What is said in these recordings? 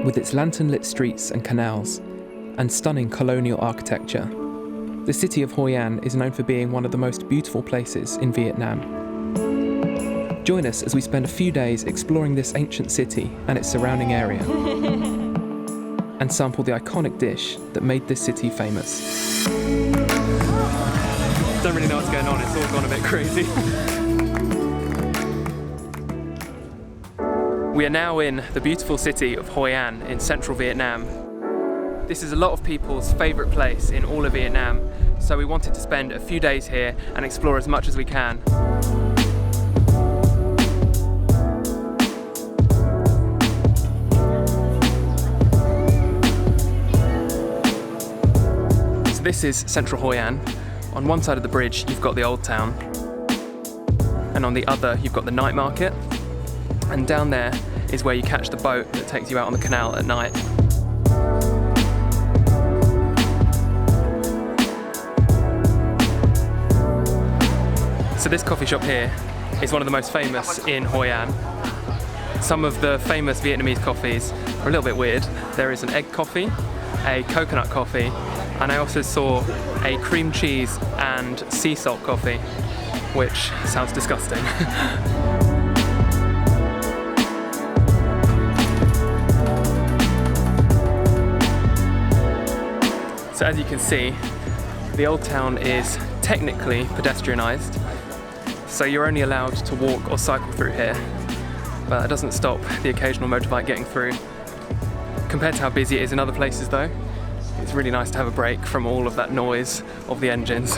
With its lantern-lit streets and canals, and stunning colonial architecture, the city of Hoi An is known for being one of the most beautiful places in Vietnam. Join us as we spend a few days exploring this ancient city and its surrounding area, and sample the iconic dish that made this city famous. Don't really know what's going on, it's all gone a bit crazy. We are now in the beautiful city of Hoi An in central Vietnam. This is a lot of people's favourite place in all of Vietnam, so we wanted to spend a few days here and explore as much as we can. So this is central Hoi An. On one side of the bridge you've got the old town, and on the other you've got the night market, and down there is where you catch the boat that takes you out on the canal at night. So this coffee shop here is one of the most famous in Hoi An. Some of the famous Vietnamese coffees are a little bit weird. There is an egg coffee, a coconut coffee, and I also saw a cream cheese and sea salt coffee, which sounds disgusting. So as you can see, the old town is technically pedestrianised, so you're only allowed to walk or cycle through here, but that doesn't stop the occasional motorbike getting through. Compared to how busy it is in other places though, it's really nice to have a break from all of that noise of the engines.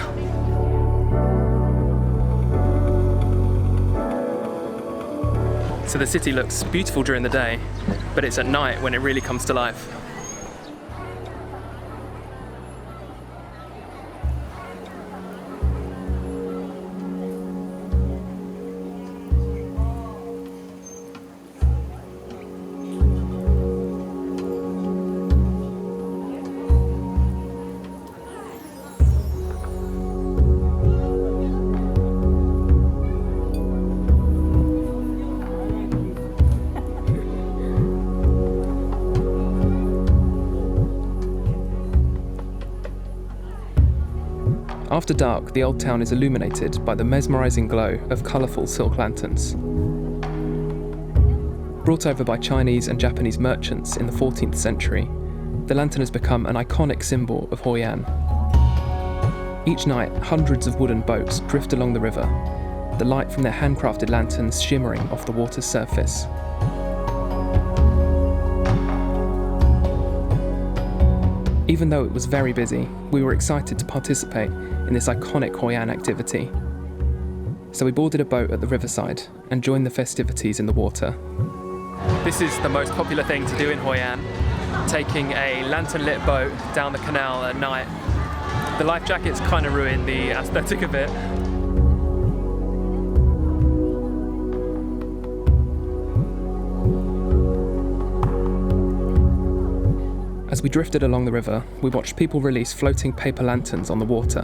So the city looks beautiful during the day, but it's at night when it really comes to life. After dark, the old town is illuminated by the mesmerising glow of colourful silk lanterns. Brought over by Chinese and Japanese merchants in the 14th century, the lantern has become an iconic symbol of Hoi An. Each night, hundreds of wooden boats drift along the river, the light from their handcrafted lanterns shimmering off the water's surface. Even though it was very busy, we were excited to participate in this iconic Hoi An activity. So we boarded a boat at the riverside and joined the festivities in the water. This is the most popular thing to do in Hoi An, taking a lantern-lit boat down the canal at night. The life jackets kind of ruin the aesthetic of it. As we drifted along the river, we watched people release floating paper lanterns on the water.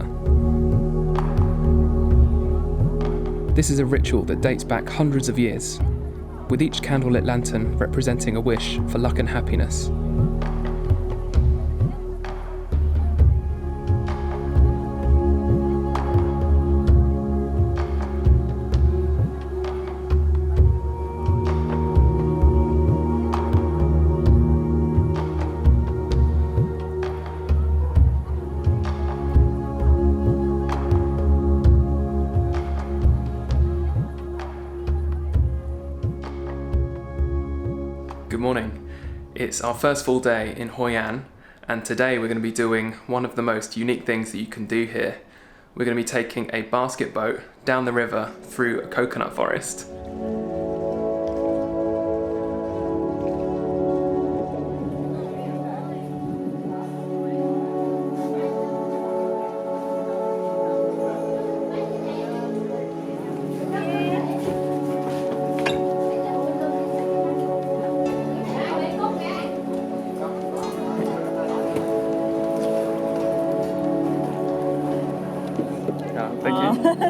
This is a ritual that dates back hundreds of years, with each candlelit lantern representing a wish for luck and happiness. Good morning. It's our first full day in Hoi An, and today we're going to be doing one of the most unique things that you can do here. We're going to be taking a basket boat down the river through a coconut forest.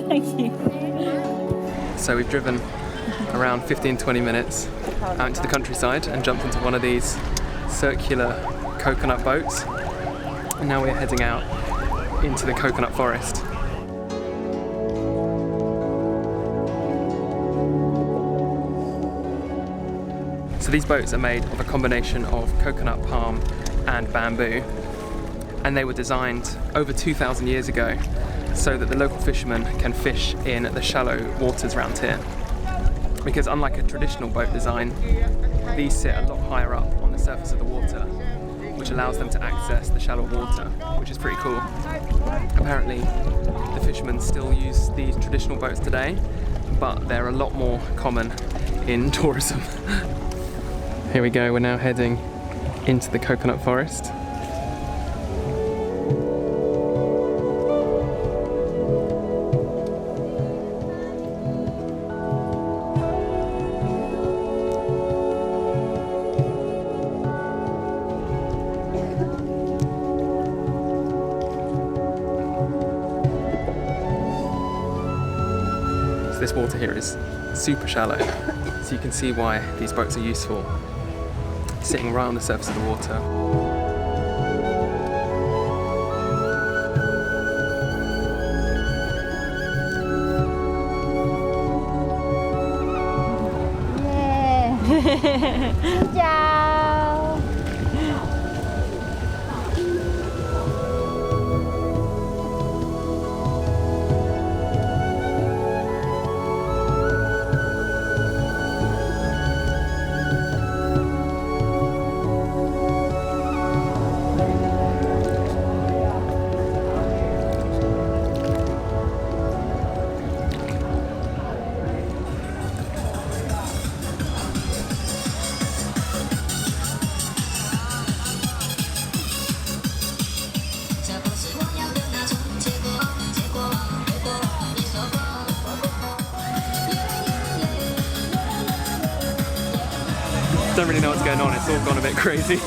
Thank you. So we've driven around 15-20 minutes out into the countryside and jumped into one of these circular coconut boats. And now we're heading out into the coconut forest. So these boats are made of a combination of coconut palm and bamboo, and they were designed over 2,000 years ago so that the local fishermen can fish in the shallow waters around here. Because unlike a traditional boat design, these sit a lot higher up on the surface of the water, which allows them to access the shallow water, which is pretty cool. Apparently, the fishermen still use these traditional boats today, but they're a lot more common in tourism. Here we go, we're now heading into the coconut forest. So this water here is super shallow, so you can see why these boats are useful, sitting right on the surface of the water. Xin chào. Don't really know what's going on, it's all gone a bit crazy.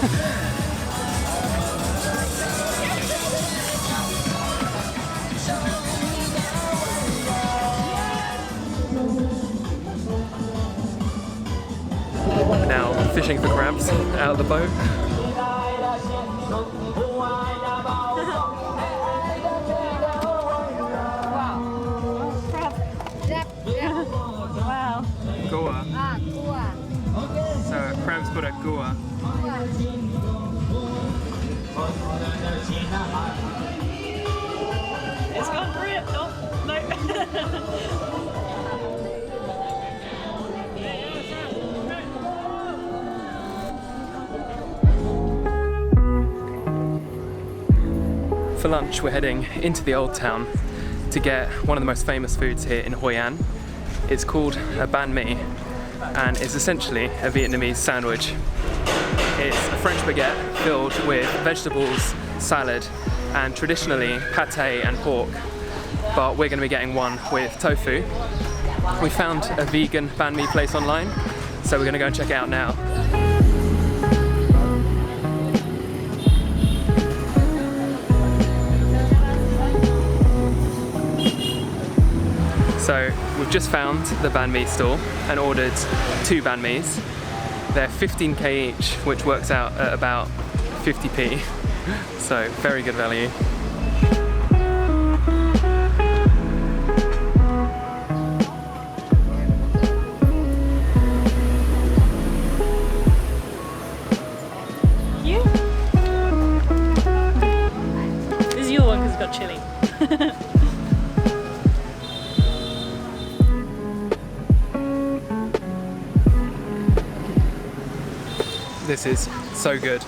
Now fishing for crabs out of the boat. Wow. Goa. So crab's called a goa. It's gone grip. Oh, no. For lunch, we're heading into the old town to get one of the most famous foods here in Hoi An. It's called a Banh Mi, and it's essentially a Vietnamese sandwich. It's a French baguette filled with vegetables, salad, and traditionally pate and pork, but we're going to be getting one with tofu. We found a vegan Banh Mi place online, so we're going to go and check it out now. So we've just found the Banh Mi stall and ordered 2 Banh Mis. They're 15k each, which works out at about 50p, so very good value. You? This is your one because it's got chili. This is so good.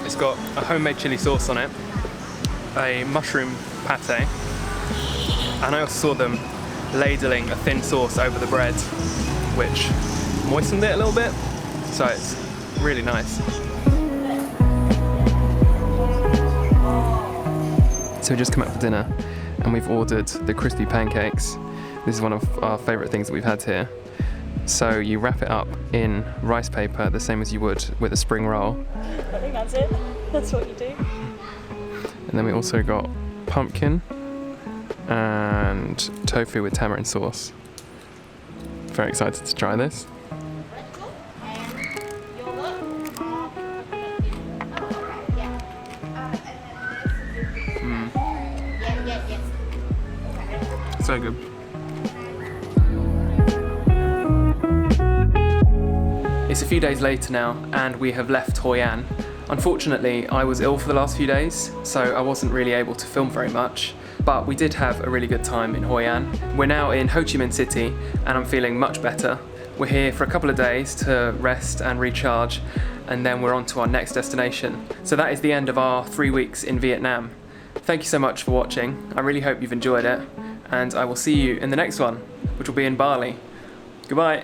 It's got a homemade chili sauce on it, a mushroom pate, and I also saw them ladling a thin sauce over the bread, which moistened it a little bit, so it's really nice. So we just come out for dinner and we've ordered the crispy pancakes. This is one of our favourite things that we've had here. So you wrap it up in rice paper, the same as you would with a spring roll. I think that's it. That's what you do. And then we also got pumpkin and tofu with tamarind sauce. Very excited to try this. So good. It's a few days later now, and we have left Hoi An. Unfortunately, I was ill for the last few days, so I wasn't really able to film very much, but we did have a really good time in Hoi An. We're now in Ho Chi Minh City, and I'm feeling much better. We're here for a couple of days to rest and recharge, and then we're on to our next destination. So that is the end of our 3 weeks in Vietnam. Thank you so much for watching. I really hope you've enjoyed it, and I will see you in the next one, which will be in Bali. Goodbye.